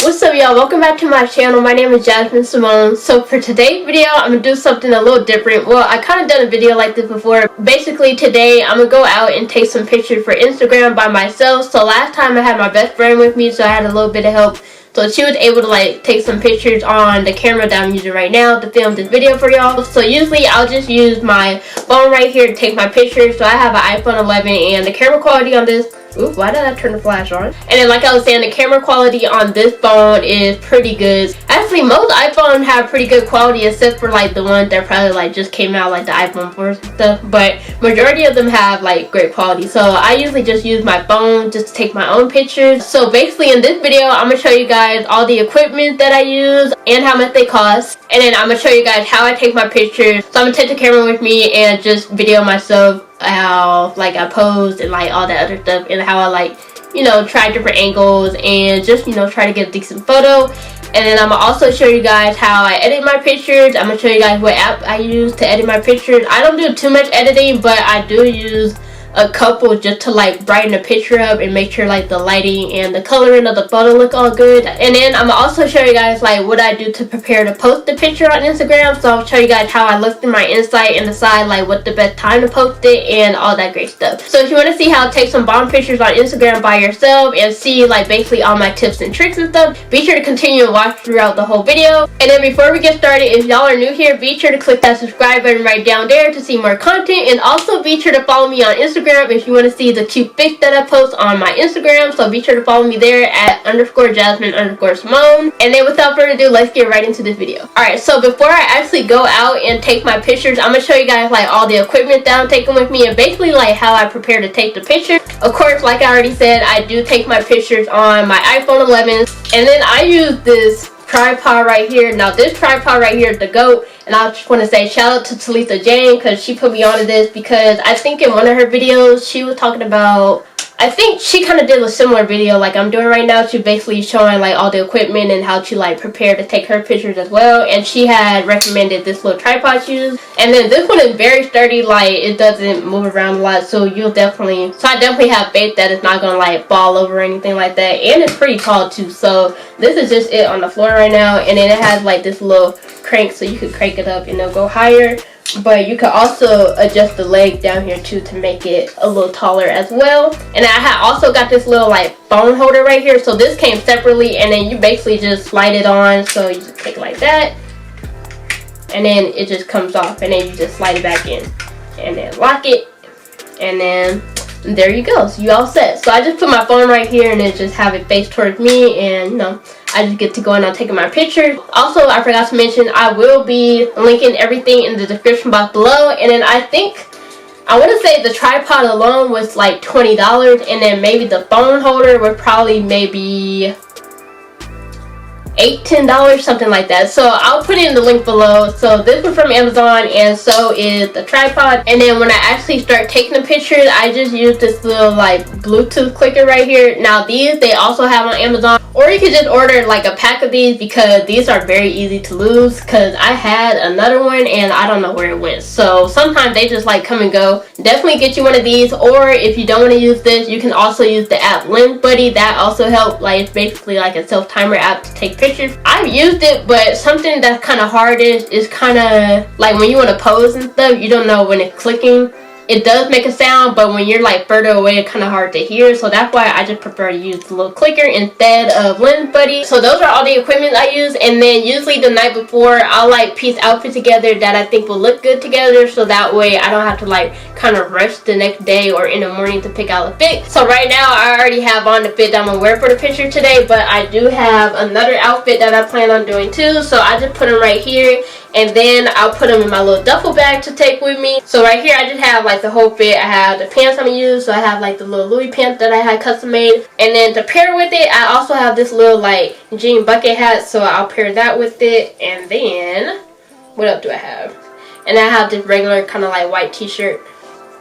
What's up, y'all? Welcome back to my channel. My name is Jasmine Simone. So for today's video, I'm gonna do something a little different. Well, I kind of done a video like this before. Basically today I'm gonna go out and take some pictures for Instagram by myself. So last time I had my best friend with me, so I had a little bit of help. So she was able to take some pictures on the camera that I'm using right now to film this video for y'all. So usually I'll just use my phone right here to take my pictures. So I have an iPhone 11 and the camera quality on this, ooh, why did I turn the flash on? And then like I was saying, the camera quality on this phone is pretty good. Actually, most iPhones have pretty good quality except for the ones that probably just came out, like the iPhone 4 and stuff. But majority of them have great quality. So I usually just use my phone just to take my own pictures. So basically in this video, I'm gonna show you guys all the equipment that I use and how much they cost. And then I'm gonna show you guys how I take my pictures. So I'm gonna take the camera with me and just video myself how I pose and all that other stuff, and how I try different angles and just try to get a decent photo. And then I'm gonna also show you guys how I edit my pictures. I'm gonna show you guys what app I use to edit my pictures. I don't do too much editing, but I do use a couple just to brighten the picture up and make sure the lighting and the coloring of the photo look all good. And then I'm gonna also show you guys what I do to prepare to post the picture on Instagram. So I'll show you guys how I look through my insight and decide what the best time to post it and all that great stuff. So if you want to see how to take some bomb pictures on Instagram by yourself and see basically all my tips and tricks and stuff, be sure to continue and watch throughout the whole video. And then before we get started, if y'all are new here, be sure to click that subscribe button right down there to see more content, and also be sure to follow me on Instagram if you want to see the cute pics that I post on my Instagram. So be sure to follow me there at _Jasmine_Simone. And then without further ado, let's get right into this video. Alright, so before I actually go out and take my pictures, I'm going to show you guys all the equipment that I'm taking with me and basically how I prepare to take the picture. Of course, like I already said, I do take my pictures on my iPhone 11, and then I use this tripod right here. Now this tripod right here is the GOAT, and I just want to say shout out to Talitha Jane because she put me onto this, because I think in one of her videos she was talking about, I think she kind of did a similar video like I'm doing right now. She basically showing all the equipment and how to prepare to take her pictures as well, and she had recommended this little tripod she used. And then this one is very sturdy, it doesn't move around a lot, so I definitely have faith that it's not gonna fall over or anything like that. And it's pretty tall too, so this is just it on the floor right now. And then it has this little crank, so you could crank it up and it'll go higher. But you can also adjust the leg down here too to make it a little taller as well. And I also got this little phone holder right here. So this came separately, and then you basically just slide it on. So you just take it like that, and then it just comes off, and then you just slide it back in and then lock it, and then there you go. So you all set. So I just put my phone right here and then just have it face towards me, and I just get to go in on taking my pictures. Also, I forgot to mention, I will be linking everything in the description box below. And then I want to say the tripod alone was $20, and then maybe the phone holder would probably maybe $10, something like that. So I'll put it in the link below. So this was from Amazon, and so is the tripod. And then when I actually start taking the pictures, I just use this little Bluetooth clicker right here. Now these they also have on Amazon, or you could just order a pack of these, because these are very easy to lose, because I had another one and I don't know where it went. So sometimes they just come and go. Definitely get you one of these, or if you don't want to use this, you can also use the app Lens Buddy. That also helps. It's basically a self-timer app to take pictures. I've used it, but something that's kind of hard is kind of when you want to pose and stuff, you don't know when it's clicking. It does make a sound, but when you're further away, it's kind of hard to hear. So that's why I just prefer to use the little clicker instead of Lens Buddy. So those are all the equipment I use. And then usually the night before, I'll piece outfits together that I think will look good together, so that way I don't have to kind of rush the next day or in the morning to pick out a fit. So right now I already have on the fit that I'm gonna wear for the picture today, but I do have another outfit that I plan on doing too. So I just put them right here, and then I'll put them in my little duffel bag to take with me. So right here I just have the whole fit. I have the pants I'm gonna use, so I have the little Louis pants that I had custom made, and then to pair with it, I also have this little jean bucket hat, so I'll pair that with it. And then what else do I have? And I have this regular kind of white t-shirt,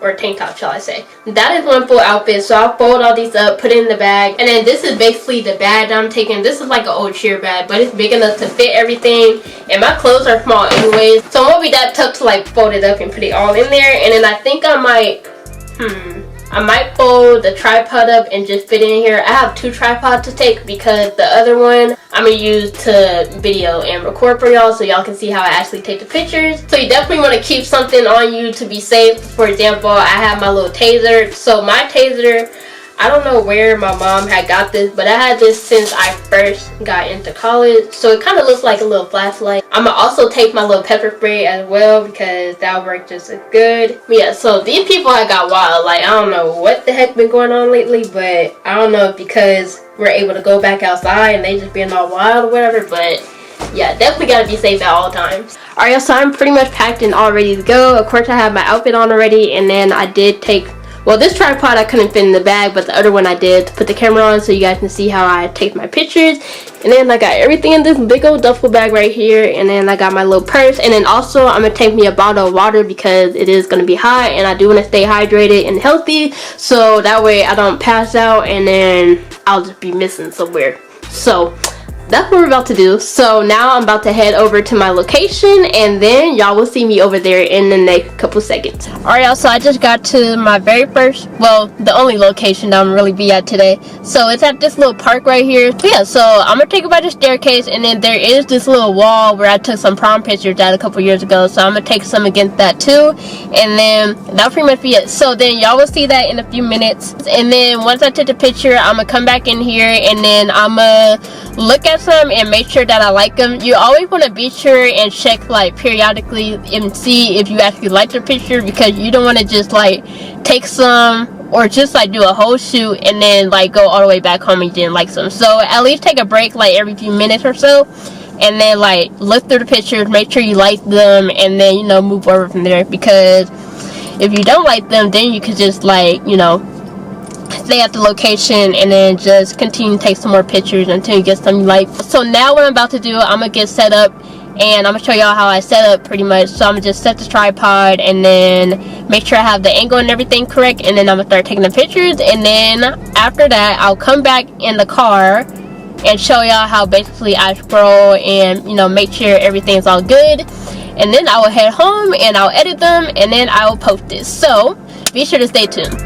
or tank top, shall I say. That is one full outfit. So I'll fold all these up, put it in the bag, and then this is basically the bag that I'm taking. This is an old cheer bag, but it's big enough to fit everything, and my clothes are small anyways, so it won't be that tough to fold it up and put it all in there. And then I think I might I might fold the tripod up and just fit it in here. I have 2 tripods to take because the other one I'm gonna use to video and record for y'all, so y'all can see how I actually take the pictures. So you definitely want to keep something on you to be safe. For example, I have my little taser. So my taser, I don't know where my mom had got this, but I had this since I first got into college. So it kind of looks like a little flashlight. I'm gonna also take my little pepper spray as well because that'll work just as good. But yeah, so these people I got wild. Like, I don't know what the heck been going on lately, but I don't know if because we're able to go back outside and they just being all wild or whatever, but yeah, definitely gotta be safe at all times. Alright, so I'm pretty much packed and all ready to go. Of course, I have my outfit on already, and then I did take, well, this tripod I couldn't fit in the bag, but the other one I did to put the camera on so you guys can see how I take my pictures. And then I got everything in this big old duffel bag right here, and then I got my little purse. And then also I'm gonna take me a bottle of water because it is gonna be hot and I do want to stay hydrated and healthy, so that way I don't pass out and then I'll just be missing somewhere. So that's what we're about to do. So now I'm about to head over to my location, and then y'all will see me over there in the next couple seconds. Alright, y'all, so I just got to my very first, well, the only location that I'm gonna really be at today. So it's at this little park right here. So yeah, so I'm gonna take it by the staircase, and then there is this little wall where I took some prom pictures at a couple years ago, so I'm gonna take some against that too, and then that'll pretty much be it. So then y'all will see that in a few minutes, and then once I take the picture, I'm gonna come back in here, and then I'm gonna look at some and make sure that I like them. You always want to be sure and check like periodically and see if you actually like the picture, because you don't want to just like take some or just like do a whole shoot and then like go all the way back home and you didn't like some. So at least take a break like every few minutes or so, and then like look through the pictures, make sure you like them, and then, you know, move over from there. Because if you don't like them, then you could just like, you know, stay at the location and then just continue to take some more pictures until you get some you like. So now what I'm about to do, I'm gonna get set up and I'm gonna show y'all how I set up pretty much. So I'm gonna just set the tripod and then make sure I have the angle and everything correct, and then I'm gonna start taking the pictures, and then after that I'll come back in the car and show y'all how basically I scroll and, you know, make sure everything's all good, and then I will head home and I'll edit them and then I will post this. So be sure to stay tuned.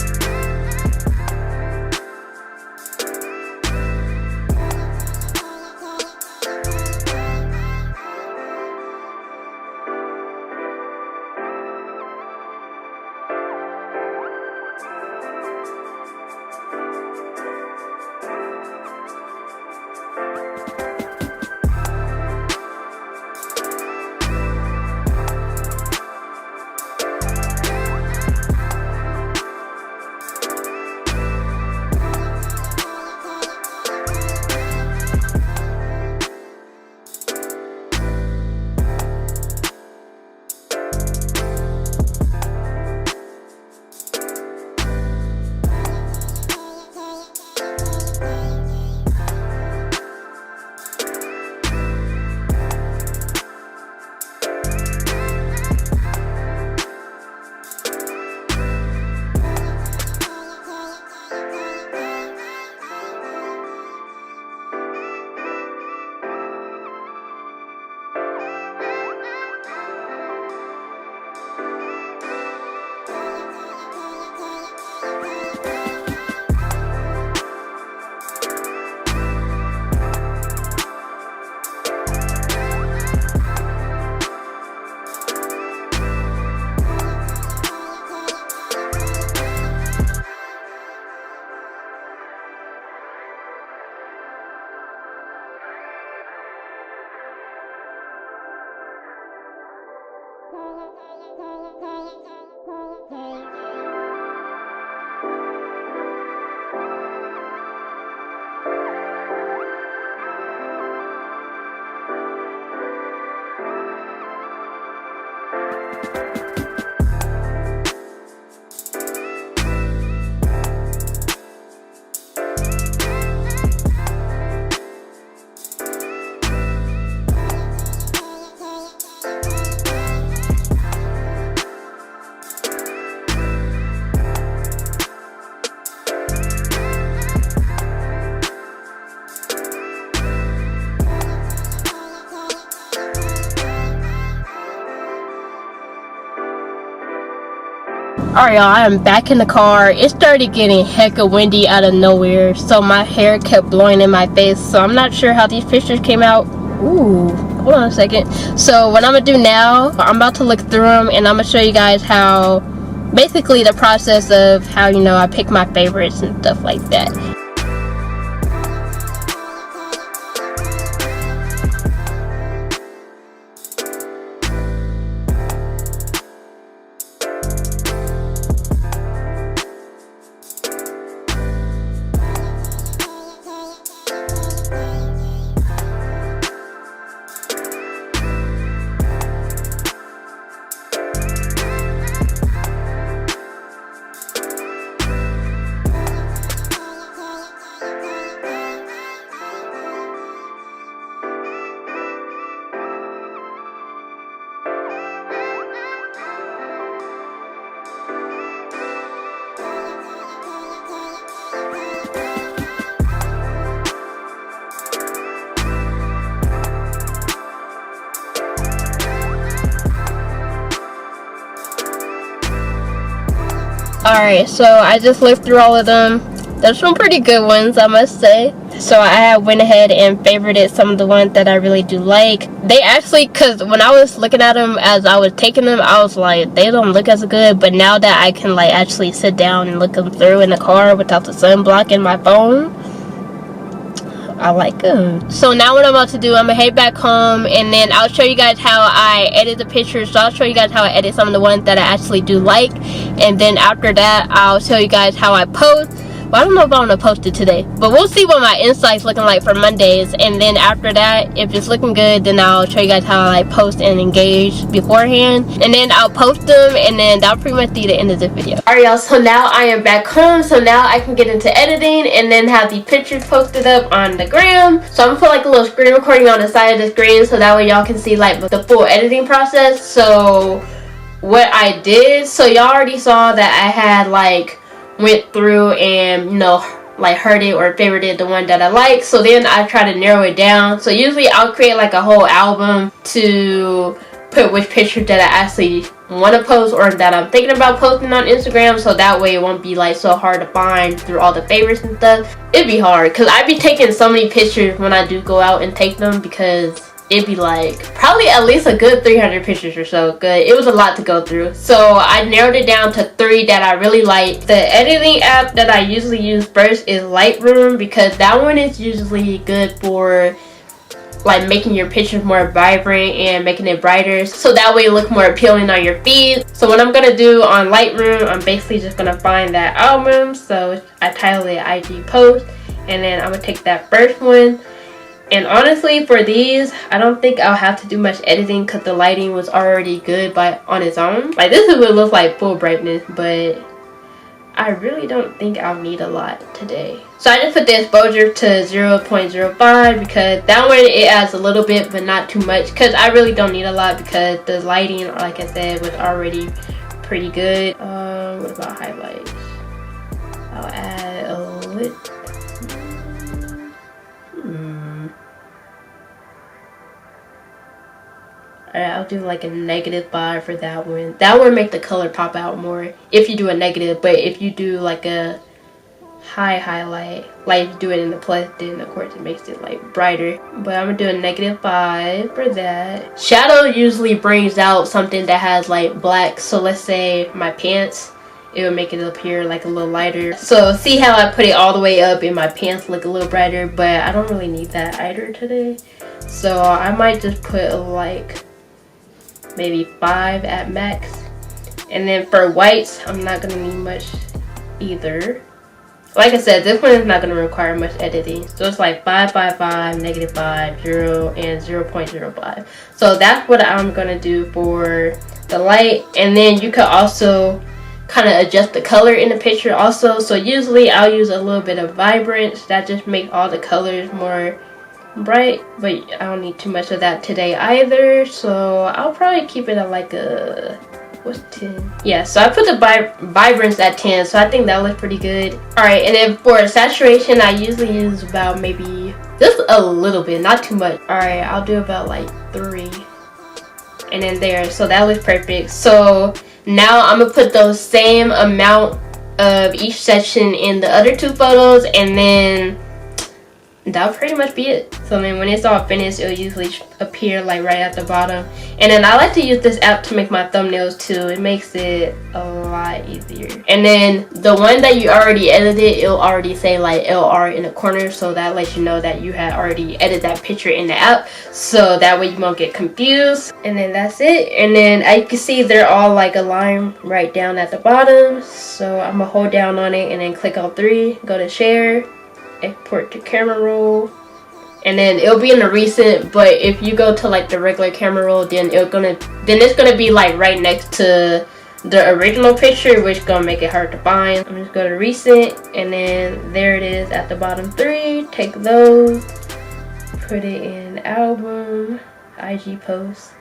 Alright, y'all, I am back in the car. It started getting hecka windy out of nowhere, so my hair kept blowing in my face. So I'm not sure how these pictures came out. Ooh, hold on a second. So what I'm gonna do now, I'm about to look through them and I'm gonna show you guys how, basically the process of how, you know, I pick my favorites and stuff like that. Alright, so I just looked through all of them. There's some pretty good ones, I must say. So I went ahead and favorited some of the ones that I really do like. They actually, because when I was looking at them as I was taking them, I was like, they don't look as good. But now that I can like actually sit down and look them through in the car without the sun blocking my phone, I like them. So now what I'm about to do, I'm gonna head back home and then I'll show you guys how I edit the pictures. So I'll show you guys how I edit some of the ones that I actually do like, and then after that I'll show you guys how I post. Well, I don't know if I want to post it today, but we'll see what my insight's looking like for Mondays. And then after that, if it's looking good, then I'll show you guys how I post and engage beforehand. And then I'll post them, and then that'll pretty much be the end of the video. Alright, y'all, so now I am back home. So now I can get into editing and then have the pictures posted up on the gram. So I'm gonna put like a little screen recording on the side of the screen so that way y'all can see like the full editing process. So what I did, so y'all already saw that I had like went through and, you know, like heard it or favorited the one that I like. So then I try to narrow it down. So usually I'll create like a whole album to put which pictures that I actually want to post or that I'm thinking about posting on Instagram, so that way it won't be like so hard to find through all the favorites and stuff. It'd be hard because I'd be taking so many pictures when I do go out and take them, because it'd be like probably at least a good 300 pictures or so. Good, it was a lot to go through, so I narrowed it down to 3 that I really like. The editing app that I usually use first is Lightroom, because that one is usually good for like making your pictures more vibrant and making it brighter, so that way it look more appealing on your feed. So what I'm gonna do on Lightroom, I'm basically just gonna find that album, so I title it IG post, and then I'm gonna take that first one. And honestly, for these, I don't think I'll have to do much editing because the lighting was already good on its own. Like, this is what it looks like full brightness, but I really don't think I'll need a lot today. So I just put the exposure to 0.05 because that one it adds a little bit but not too much, because I really don't need a lot because the lighting, like I said, was already pretty good. What about highlights? I'll add a little. Alright, I'll do like a -5 for that one. That one make the color pop out more if you do a negative, but if you do like a high highlight, like if you do it in the plus, then of course it makes it like brighter. But I'm gonna do a -5 for that. Shadow usually brings out something that has like black, so let's say my pants, it would make it appear like a little lighter. So see how I put it all the way up and my pants look a little brighter, but I don't really need that either today. So I might just put like maybe 5 at max. And then for whites, I'm not gonna need much either. Like I said, this one is not gonna require much editing. So it's like 5, 5, 5, -5, 0, and 0.05. So that's what I'm gonna do for the light. And then you could also kind of adjust the color in the picture also. So usually I'll use a little bit of vibrance. That just make all the colors more bright, but I don't need too much of that today either, so I'll probably keep it at like a, what's 10? Yeah, so I put the vibrance at 10, so I think that looks pretty good. Alright, and then for saturation, I usually use about maybe just a little bit, not too much. Alright, I'll do about like 3, and then there, so that looks perfect. So Now I'm gonna put those same amount of each section in the other 2 photos, and then that'll pretty much be it. So then when it's all finished, it'll usually appear like right at the bottom. And then I like to use this app to make my thumbnails too. It makes it a lot easier. And then the one that you already edited, it'll already say like LR in the corner, so that lets you know that you had already edited that picture in the app, so that way you won't get confused. And then that's it. And then as you can see, they're all like aligned right down at the bottom. So I'm gonna hold down on it and then click on 3, go to share, export to camera roll, and then it'll be in the recent. But if you go to like the regular camera roll, then it's gonna be like right next to the original picture, which is gonna make it hard to find. I'm just go to recent, and then there it is at the bottom 3. Take those, put it in album, IG post.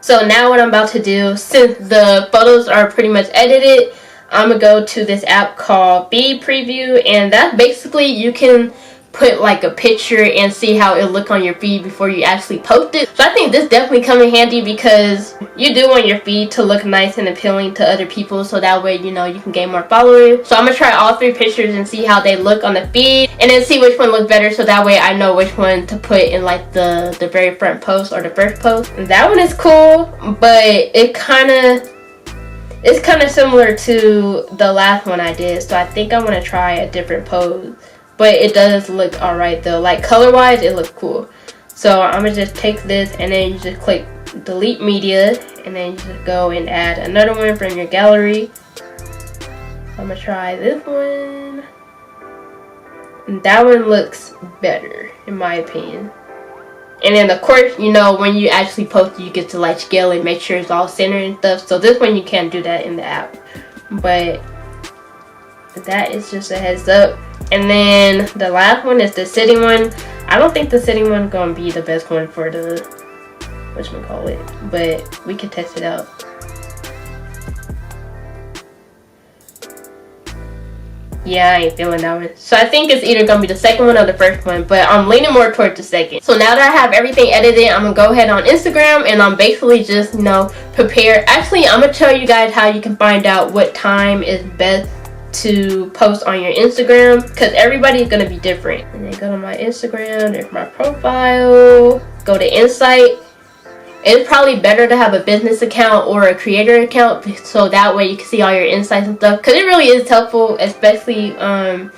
So now what I'm about to do, since the photos are pretty much edited, I'm gonna go to this app called Feed Preview, and that basically you can put like a picture and see how it look on your feed before you actually post it. So I think this definitely come in handy, because you do want your feed to look nice and appealing to other people, so that way you know you can gain more followers. So I'm gonna try all 3 pictures and see how they look on the feed, and then see which one look better, so that way I know which one to put in like the very front post or the first post. And that one is cool, but it's kind of similar to the last one I did, so I think I want to try a different pose. But it does look alright though, like color wise it looks cool. So I'm gonna just take this, and then you just click delete media, and then you just go and add another one from your gallery. I'm gonna try this one, and that one looks better in my opinion. And then of course, you know, when you actually post it, you get to like scale it, make sure it's all centered and stuff. So this one you can't do that in the app, but that is just a heads up. And then the last one is the sitting one. I don't think the sitting one gonna be the best one for the whatchamacallit, but we can test it out. Yeah, I ain't feeling that one. So I think it's either gonna be the second one or the first one, but I'm leaning more towards the second. So now that I have everything edited, I'm gonna go ahead on Instagram, and I'm basically just, you know, prepare. Actually, I'm gonna tell you guys how you can find out what time is best to post on your Instagram, because everybody's gonna be different. And then go to my Instagram, there's my profile, go to Insight. It's probably better to have a business account or a creator account, so that way you can see all your insights and stuff, because it really is helpful, especially when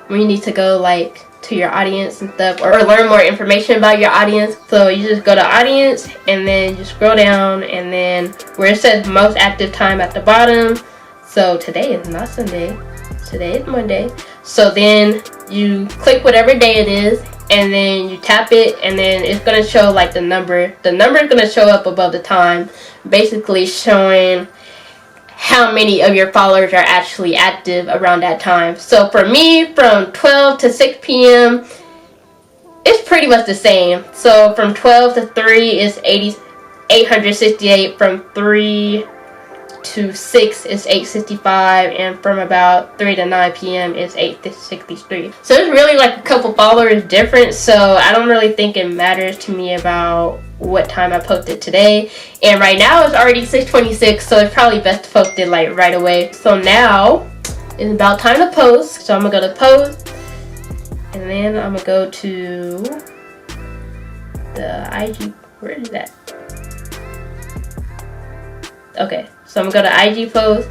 you need to go like to your audience and stuff, or learn more information about your audience. So you just go to audience, and then you scroll down, and then where it says most active time at the bottom. So today is not Sunday, today is Monday. So then you click whatever day it is, and then you tap it, and then it's gonna show like the number. The number is gonna show up above the time, basically showing how many of your followers are actually active around that time. So for me, from 12 to 6 p.m. it's pretty much the same. So from 12 to 3 is 868, from 3 to 6 is 865, and from about 3 to 9 p.m. is 863. So it's really like a couple followers different, so I don't really think it matters to me about what time I posted today. And right now it's already 6:26, so it's probably best to post it like right away. So now it's about time to post, so I'm gonna go to post, and then I'm gonna go to the IG. Where is that? Okay, so I'm gonna go to IG post,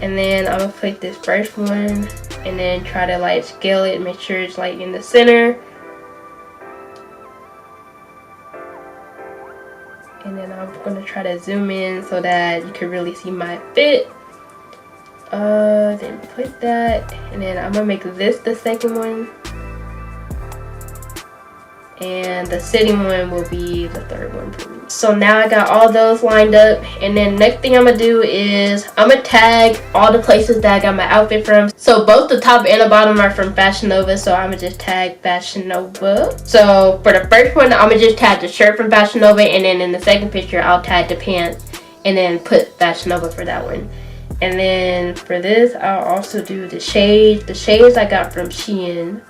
and then I'm gonna click this first one, and then try to like scale it, make sure it's like in the center, and then I'm gonna try to zoom in so that you can really see my fit. Then click that, and then I'm gonna make this the second one, and the sitting one will be the third one for me. So now I got all those lined up, and then next thing I'm gonna do is I'm gonna tag all the places that I got my outfit from. So both the top and the bottom are from Fashion Nova, so I'm gonna just tag Fashion Nova. So for the first one, I'm gonna just tag the shirt from Fashion Nova, and then in the second picture I'll tag the pants and then put Fashion Nova for that one. And then for this, I'll also do the shades. The shades I got from Shein.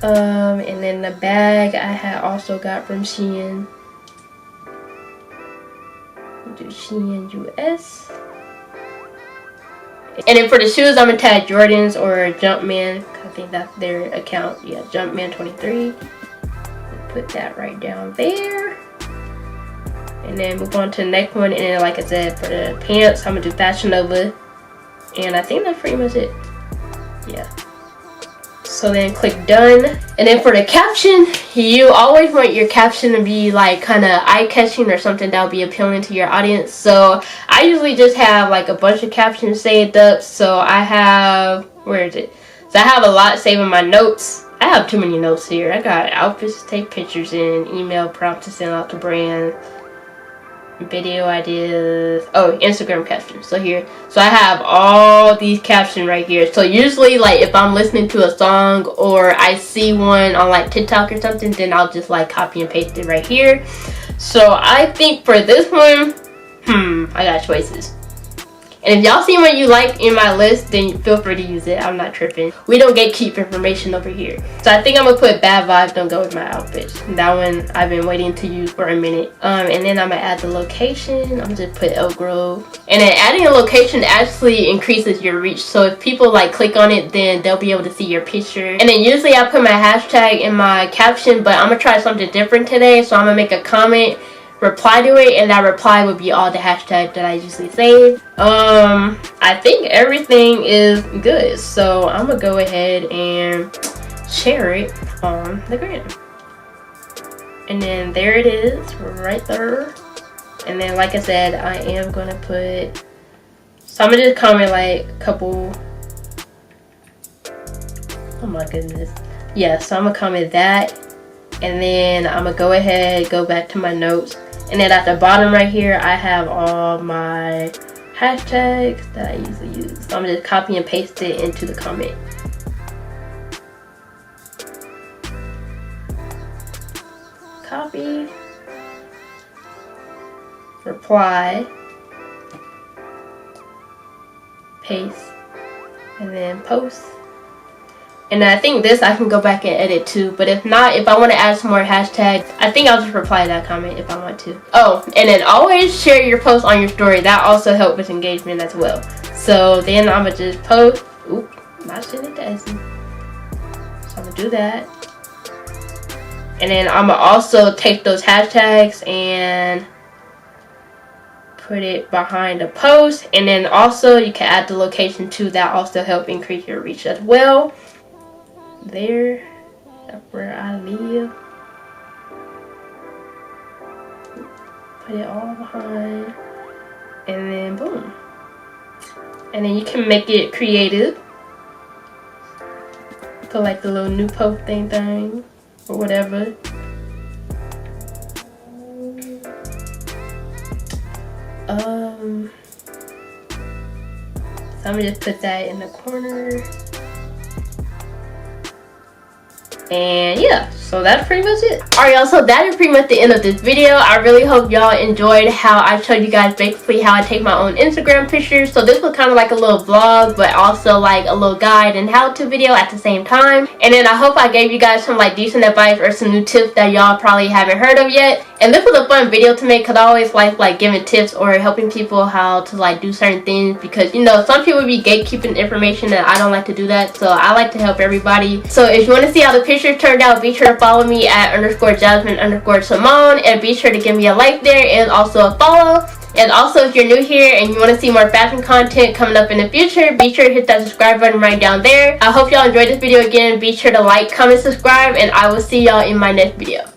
And then the bag I had also got from Shein. Do Shein US. And then for the shoes, I'm gonna tag Jordans or Jumpman. I think that's their account. Yeah, Jumpman23. Put that right down there. And then move on to the next one. And then, like I said, for the pants, I'm gonna do Fashion Nova. And I think that's pretty much it. Yeah. So then click done. And then for the caption, you always want your caption to be like kind of eye-catching or something that will be appealing to your audience. So I usually just have like a bunch of captions saved up. So I have, where is it? So I have a lot saved in my notes. I have too many notes here. I got outfits to take pictures in, email prompts to send out to brands, video ideas, oh, Instagram captions. So here, so I have all these captions right here. So usually, like, if I'm listening to a song or I see one on like TikTok or something, then I'll just like copy and paste it right here. So I think for this one, I got choices. And if y'all see one you like in my list, then feel free to use it. I'm not tripping. We don't gatekeep information over here. So I think I'm gonna put Bad Vibes Don't Go With My Outfits. That one I've been waiting to use for a minute. And then I'm gonna add the location. I'm gonna just put Elk Grove. And then adding a location actually increases your reach. So if people like click on it, then they'll be able to see your picture. And then usually I put my hashtag in my caption, but I'm gonna try something different today. So I'm gonna make a comment, reply to it, and that reply would be all the hashtags that I usually save. I think everything is good, so I'm gonna go ahead and share it on the gram. And then there it is, right there. And then like I said, I am gonna put, so I'm gonna just comment like a couple, oh my goodness, yeah, so I'm gonna comment that. And then I'm gonna go ahead, go back to my notes. And then at the bottom right here, I have all my hashtags that I usually use. So I'm gonna just copy and paste it into the comment. Copy. Reply. Paste. And then post. And I think this I can go back and edit too, but if not, if I want to add some more hashtags, I think I'll just reply to that comment if I want to. Oh, and then always share your post on your story. That also helps with engagement as well. So then I'm gonna just post, oop, not send it to Essie. So I'm gonna do that. And then I'm gonna also take those hashtags and put it behind the post. And then also you can add the location too. That also help increase your reach as well. There, that's where I live. Put it all behind, and then boom. And then you can make it creative. Put like the little new post thing or whatever. So I'm gonna just put that in the corner. And yeah, so that's pretty much it. Alright y'all, so that is pretty much the end of this video. I really hope y'all enjoyed how I showed you guys basically how I take my own Instagram pictures. So this was kind of like a little vlog, but also like a little guide and how-to video at the same time. And then I hope I gave you guys some like decent advice or some new tips that y'all probably haven't heard of yet. And this was a fun video to make because I always like giving tips or helping people how to like do certain things, because you know some people be gatekeeping information and I don't like to do that. So I like to help everybody. So if you want to see how the picture turned out, be sure to follow me at _Jasmine_Simone, and be sure to give me a like there and also a follow. And also, if you're new here and you want to see more fashion content coming up in the future, be sure to hit that subscribe button right down there. I hope y'all enjoyed this video again. Be sure to like, comment, subscribe, and I will see y'all in my next video.